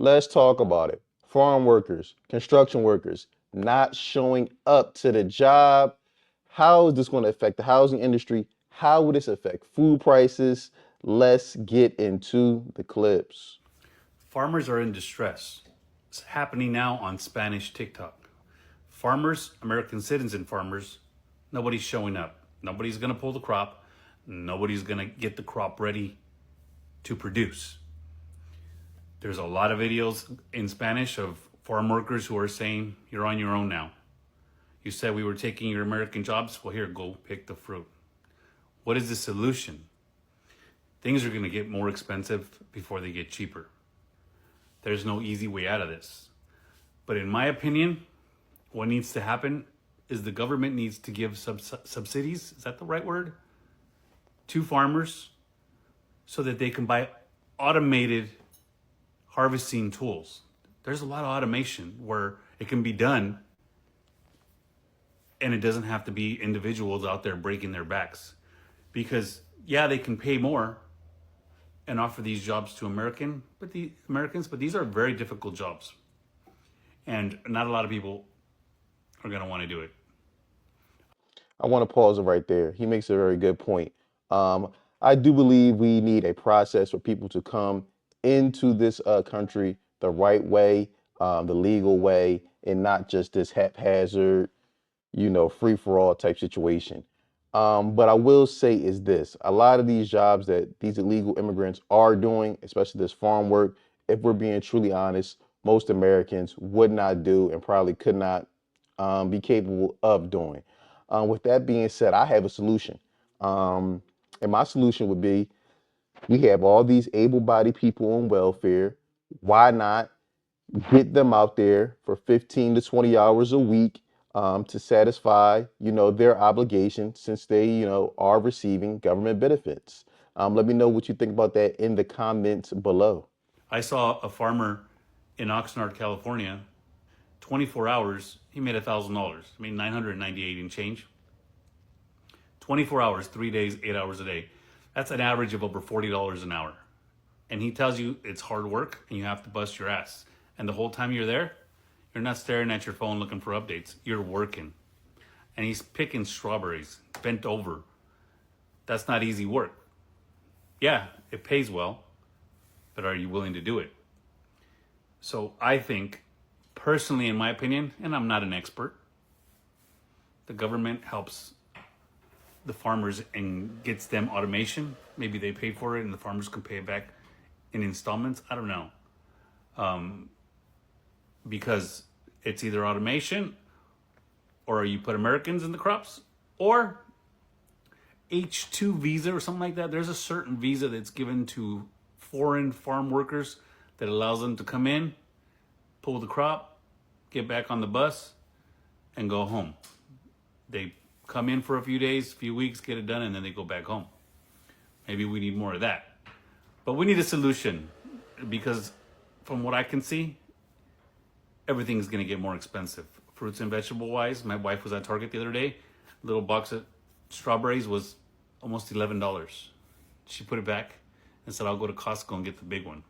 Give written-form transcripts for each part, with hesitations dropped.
Let's talk about it. Farm workers, construction workers not showing up to the job. How is this going to affect the housing industry? How will this affect food prices? Let's get into the clips. Farmers are in distress. It's happening now on Spanish TikTok. Farmers, American citizen farmers, nobody's showing up. Nobody's going to pull the crop. Nobody's going to get the crop ready to produce. There's a lot of videos in Spanish of farm workers who are saying, you're on your own now. You said we were taking your American jobs. Well, here, go pick the fruit. What is the solution? Things are going to get more expensive before they get cheaper. There's no easy way out of this. But in my opinion, what needs to happen is the government needs to give subsidies, is that the right word? To farmers so that they can buy automated harvesting tools. There's a lot of automation where it can be done and it doesn't have to be individuals out there breaking their backs. Because yeah, they can pay more and offer these jobs to Americans, but these are very difficult jobs. And not a lot of people are going to want to do it. I want to pause it right there. He makes a very good point. Um, I do believe we need a process for people to come into this country the right way, the legal way, and not just this haphazard, free for all type situation. But I will say is this, a lot of these jobs that these illegal immigrants are doing, especially this farm work, if we're being truly honest, most Americans would not do and probably could not be capable of doing. With that being said, I have a solution. And my solution would be we have all these able-bodied people on welfare. Why not get them out there for 15 to 20 hours a week to satisfy, their obligation since they, are receiving government benefits. Let me know what you think about that in the comments below. I saw a farmer in Oxnard, California, 24 hours, he made $1,000. I mean, 998 and change. 24 hours, 3 days, 8 hours a day. That's an average of over $40 an hour. And he tells you it's hard work and you have to bust your ass. And the whole time you're there, you're not staring at your phone looking for updates. You're working. And he's picking strawberries, bent over. That's not easy work. Yeah, it pays well, but are you willing to do it? So I think, personally, in my opinion, and I'm not an expert, the government helps the farmers and gets them automation. Maybe they pay for it and the farmers can pay it back in installments. I don't know. Because it's either automation or you put Americans in the crops or H-2 visa or something like that. There's a certain visa that's given to foreign farm workers that allows them to come in, pull the crop, get back on the bus, and go home. They come in for a few days, few weeks, get it done, and then they go back home. Maybe we need more of that. But we need a solution because from what I can see, everything's going to get more expensive. Fruits and vegetable wise, my wife was at Target the other day. A little box of strawberries was almost $11. She put it back and said, I'll go to Costco and get the big one.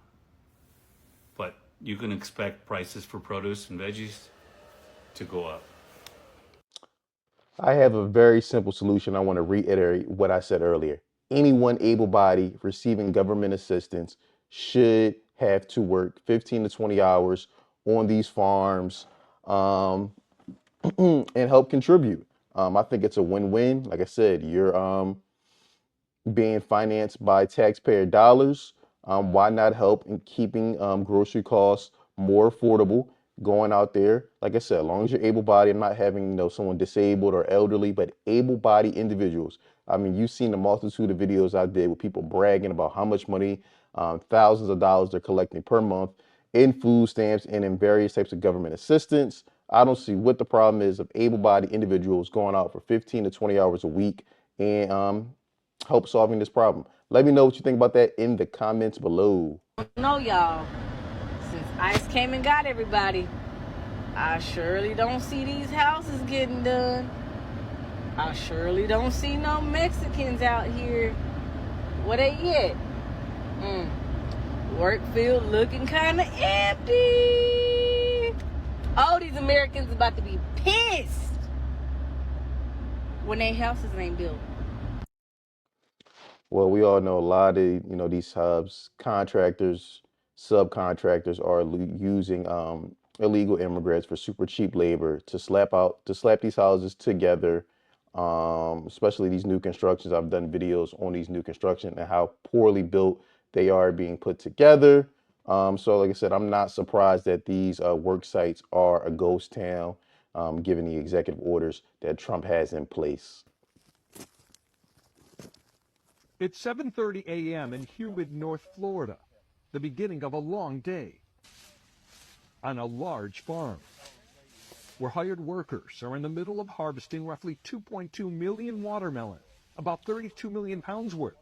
But you can expect prices for produce and veggies to go up. I have a very simple solution. I want to reiterate what I said earlier. Anyone able-bodied receiving government assistance should have to work 15 to 20 hours on these farms and help contribute. I think it's a win-win. Like I said, you're being financed by taxpayer dollars. Why not help in keeping grocery costs more affordable? Going out there, like I said, as long as you're able-bodied, I'm not having someone disabled or elderly, but able-bodied individuals. I mean, you've seen the multitude of videos I did with people bragging about how much money, thousands of dollars they're collecting per month in food stamps and in various types of government assistance. I don't see what the problem is of able-bodied individuals going out for 15 to 20 hours a week and help solving this problem. Let me know what you think about that in the comments below. No, y'all. Since ICE came and got everybody, I surely don't see these houses getting done. I surely don't see no Mexicans out here. Where they at? Work field looking kind of empty. All these Americans about to be pissed when their houses ain't built. Well, we all know a lot of, these hubs, contractors, subcontractors are using illegal immigrants for super cheap labor to slap these houses together. Especially these new constructions. I've done videos on these new construction and how poorly built they are being put together. So, like I said, I'm not surprised that these work sites are a ghost town, given the executive orders that Trump has in place. It's 7:30 a.m. in humid North Florida, the beginning of a long day on a large farm where hired workers are in the middle of harvesting roughly 2.2 million watermelon, about 32 million pounds worth,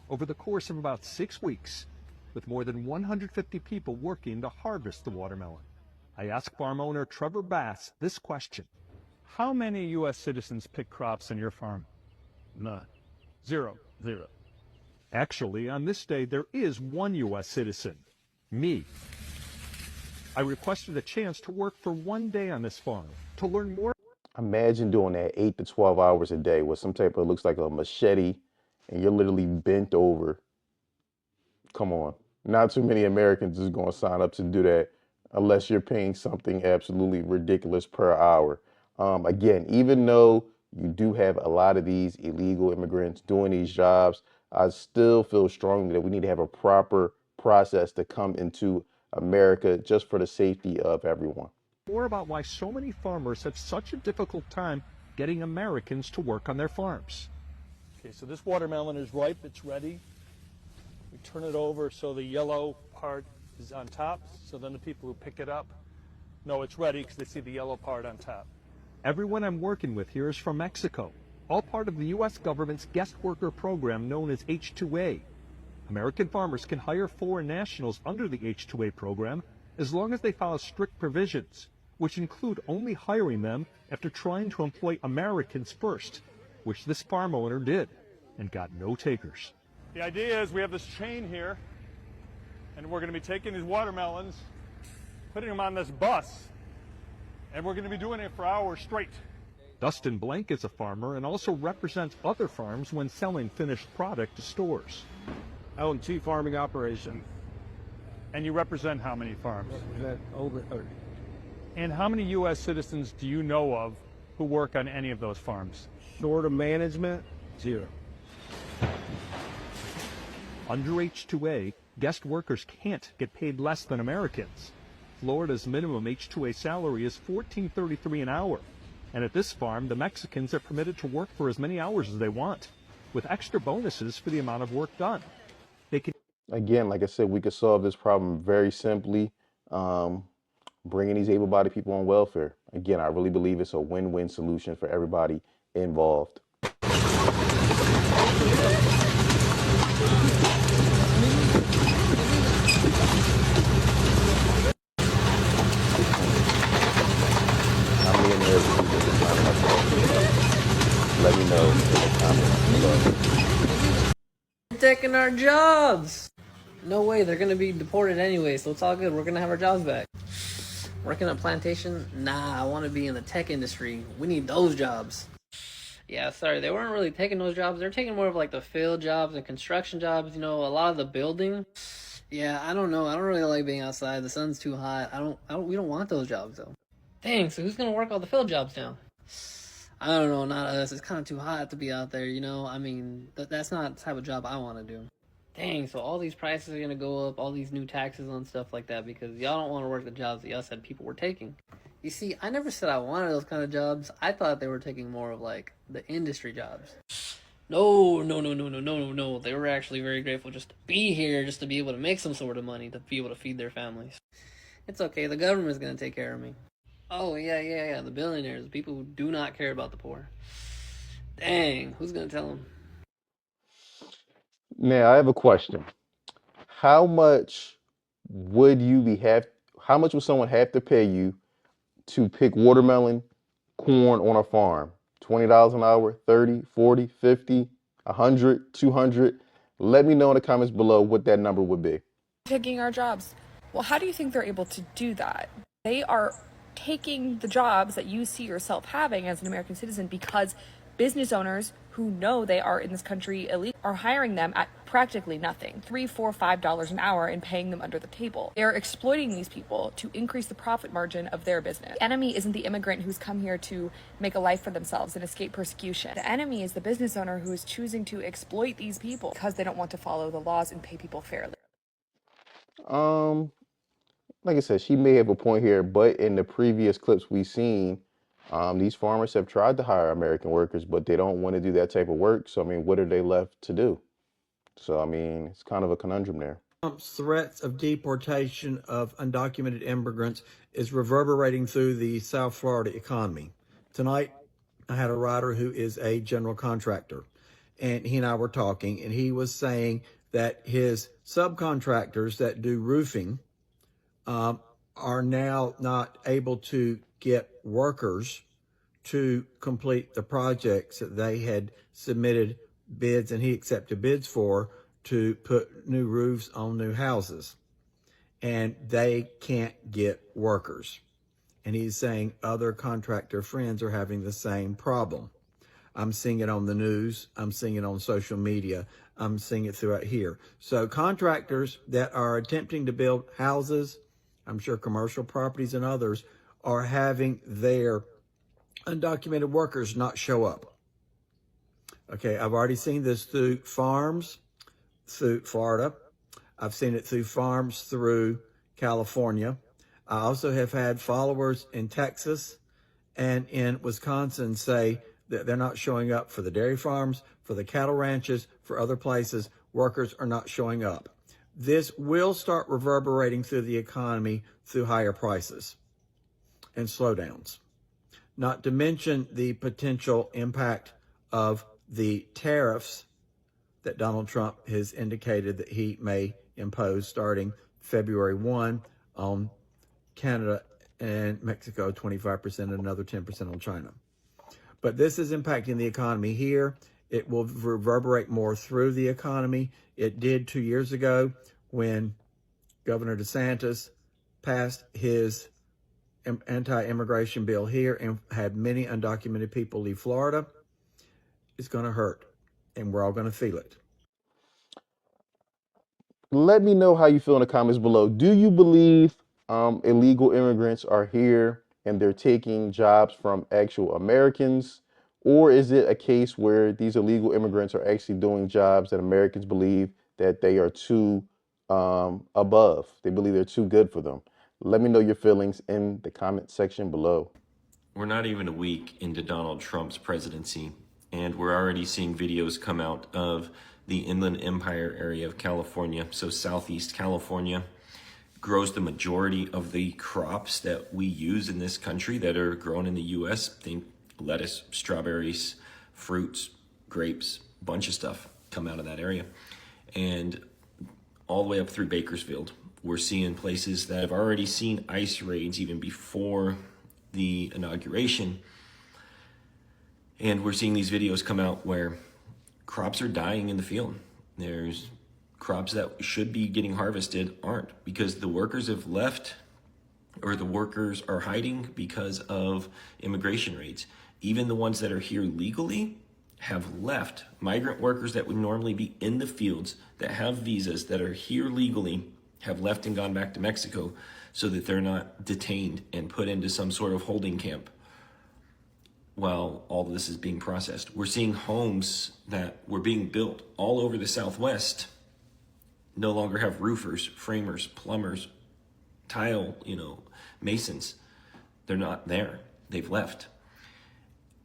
over the course of about 6 weeks, with more than 150 people working to harvest the watermelon. I asked farm owner Trevor Bass this question. How many U.S. citizens pick crops on your farm? None. Zero. Actually, on this day, there is one U.S. citizen, me. I requested a chance to work for one day on this farm to learn more. Imagine doing that 8 to 12 hours a day with some type of looks like a machete and you're literally bent over. Come on. Not too many Americans is going to sign up to do that unless you're paying something absolutely ridiculous per hour. Again, even though you do have a lot of these illegal immigrants doing these jobs, I still feel strongly that we need to have a proper process to come into America just for the safety of everyone. More about why so many farmers have such a difficult time getting Americans to work on their farms. Okay, so this watermelon is ripe, it's ready. We turn it over so the yellow part is on top, so then the people who pick it up know it's ready because they see the yellow part on top. Everyone I'm working with here is from Mexico, all part of the U.S. government's guest worker program known as H-2A. American farmers can hire foreign nationals under the H-2A program as long as they follow strict provisions, which include only hiring them after trying to employ Americans first, which this farm owner did, and got no takers. The idea is we have this chain here, and we're going to be taking these watermelons, putting them on this bus, and we're going to be doing it for hours straight. Dustin Blank is a farmer and also represents other farms when selling finished product to stores. I own 2 farming operations. And you represent how many farms? Over 30. And how many U.S. citizens do you know of who work on any of those farms? Short of management, 0. Under H-2A, guest workers can't get paid less than Americans. Florida's minimum H-2A salary is $14.33 an hour. And at this farm, the Mexicans are permitted to work for as many hours as they want, with extra bonuses for the amount of work done. They can. Again, like I said, we could solve this problem very simply, bringing these able-bodied people on welfare. Again, I really believe it's a win-win solution for everybody involved. How many American people are signing up for welfare? Let me know in the comments below. Taking our jobs. No way, they're gonna be deported anyway, so it's all good. We're gonna have our jobs back. Working on a plantation? Nah, I want to be in the tech industry. We need those jobs. Yeah, sorry, they weren't really taking those jobs. They're taking more of like the field jobs and construction jobs. You know, a lot of the building. Yeah, I don't know. I don't really like being outside. The sun's too hot. We don't want those jobs though. Dang, so who's gonna work all the field jobs now? I don't know, not us. It's kind of too hot to be out there, you know? I mean, that's not the type of job I want to do. Dang, so all these prices are going to go up, all these new taxes on stuff like that, because y'all don't want to work the jobs that y'all said people were taking. You see, I never said I wanted those kind of jobs. I thought they were taking more of, like, the industry jobs. No. They were actually very grateful just to be here, just to be able to make some sort of money, to be able to feed their families. It's okay, the government's going to take care of me. Oh, yeah, the billionaires, the people who do not care about the poor. Dang, who's going to tell them? Now, I have a question. How much would how much would someone have to pay you to pick watermelon, corn on a farm? $20 an hour, 30, 40, 50, 100, 200? Let me know in the comments below what that number would be. taking our jobs. Well, how do you think they're able to do that? They are taking the jobs that you see yourself having as an American citizen because business owners who know they are in this country illegal are hiring them at practically nothing, $3, $4, $5 an hour, and paying them under the table. They're exploiting these people to increase the profit margin of their business. The enemy isn't the immigrant who's come here to make a life for themselves and escape persecution. The enemy is the business owner who is choosing to exploit these people because they don't want to follow the laws and pay people fairly. Um, like I said, she may have a point here, but in the previous clips we've seen, these farmers have tried to hire American workers, but they don't want to do that type of work. So, I mean, what are they left to do? So, I mean, it's kind of a conundrum there. Trump's threats of deportation of undocumented immigrants is reverberating through the South Florida economy. Tonight, I had a writer who is a general contractor, and he and I were talking, and he was saying that his subcontractors that do roofing are now not able to get workers to complete the projects that they had submitted bids and he accepted bids for to put new roofs on new houses. And they can't get workers. And he's saying other contractor friends are having the same problem. I'm seeing it on the news. I'm seeing it on social media. I'm seeing it throughout here. So contractors that are attempting to build houses, I'm sure commercial properties and others, are having their undocumented workers not show up. Okay, I've already seen this through farms through Florida. I've seen it through farms through California. I also have had followers in Texas and in Wisconsin say that they're not showing up for the dairy farms, for the cattle ranches, for other places. Workers are not showing up. This will start reverberating through the economy through higher prices and slowdowns. Not to mention the potential impact of the tariffs that Donald Trump has indicated that he may impose starting February 1 on Canada and Mexico, 25% and another 10% on China. But this is impacting the economy here. It will reverberate more through the economy. It did 2 years ago when Governor DeSantis passed his anti-immigration bill here and had many undocumented people leave Florida. It's going to hurt, and we're all going to feel it. Let me know how you feel in the comments below. Do you believe illegal immigrants are here and they're taking jobs from actual Americans? Or is it a case where these illegal immigrants are actually doing jobs that Americans believe that they are too above? They believe they're too good for them. Let me know your feelings in the comment section below. We're not even a week into Donald Trump's presidency, and we're already seeing videos come out of the Inland Empire area of California. So Southeast California grows the majority of the crops that we use in this country that are grown in the U.S. Think lettuce, strawberries, fruits, grapes, bunch of stuff come out of that area. And all the way up through Bakersfield, we're seeing places that have already seen ICE raids even before the inauguration. And we're seeing these videos come out where crops are dying in the field. There's crops that should be getting harvested aren't because the workers have left, or the workers are hiding because of immigration raids. Even the ones that are here legally have left. Migrant workers that would normally be in the fields that have visas that are here legally have left and gone back to Mexico so that they're not detained and put into some sort of holding camp while all of this is being processed. We're seeing homes that were being built all over the Southwest no longer have roofers, framers, plumbers, tile, masons. They're not there. They've left.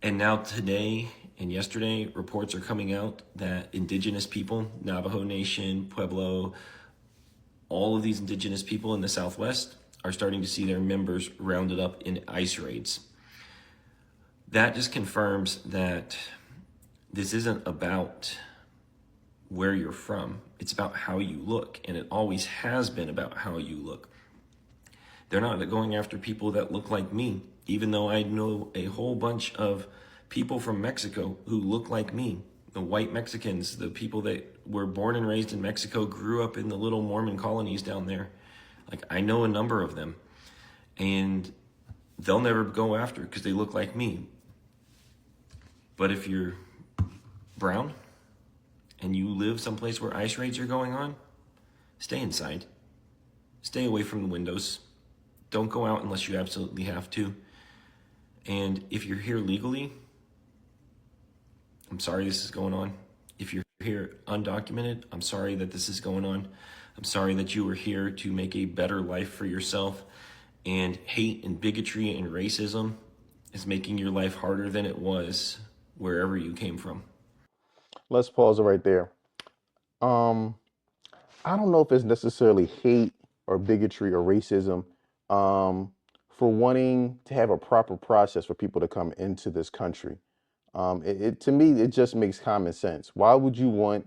And now today and yesterday, reports are coming out that indigenous people, Navajo Nation, Pueblo, all of these indigenous people in the Southwest are starting to see their members rounded up in ICE raids. That just confirms that this isn't about where you're from. It's about how you look, and it always has been about how you look. They're not going after people that look like me, even though I know a whole bunch of people from Mexico who look like me, the white Mexicans, the people that were born and raised in Mexico, grew up in the little Mormon colonies down there. Like, I know a number of them, and they'll never go after because they look like me. But if you're brown and you live someplace where ICE raids are going on, stay inside. Stay away from the windows. Don't go out unless you absolutely have to. And if you're here legally, I'm sorry this is going on. If you're here undocumented, I'm sorry that this is going on. I'm sorry that you were here to make a better life for yourself. And hate and bigotry and racism is making your life harder than it was wherever you came from. Let's pause it right there. I don't know if it's necessarily hate or bigotry or racism for wanting to have a proper process for people to come into this country. To me, it just makes common sense. Why would you want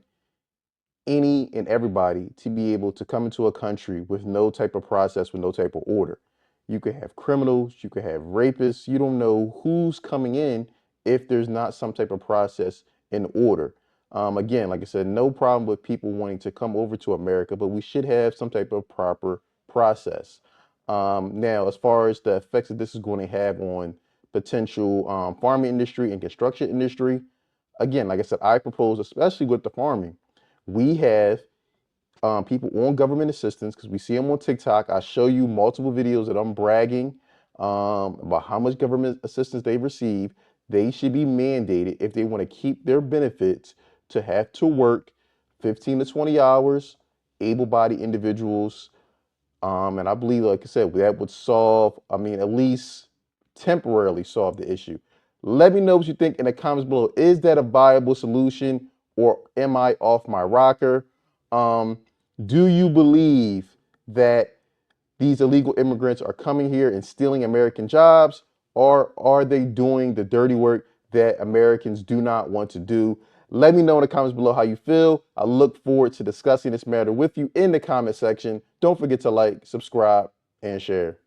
any and everybody to be able to come into a country with no type of process, with no type of order? You could have criminals, you could have rapists. You don't know who's coming in if there's not some type of process in order. Again, like I said, no problem with people wanting to come over to America, but we should have some type of proper process. Now, as far as the effects that this is going to have on potential farming industry and construction industry, again, like I said, I propose, especially with the farming, we have people on government assistance because we see them on TikTok. I show you multiple videos that I'm bragging about how much government assistance they receive. They should be mandated if they want to keep their benefits to have to work 15 to 20 hours, able-bodied individuals. And I believe, like I said, that would solve, at least temporarily solve the issue. Let me know what you think in the comments below. Is that a viable solution or am I off my rocker? Do you believe that these illegal immigrants are coming here and stealing American jobs, or are they doing the dirty work that Americans do not want to do? Let me know in the comments below how you feel. I look forward to discussing this matter with you in the comment section. Don't forget to like, subscribe, and share.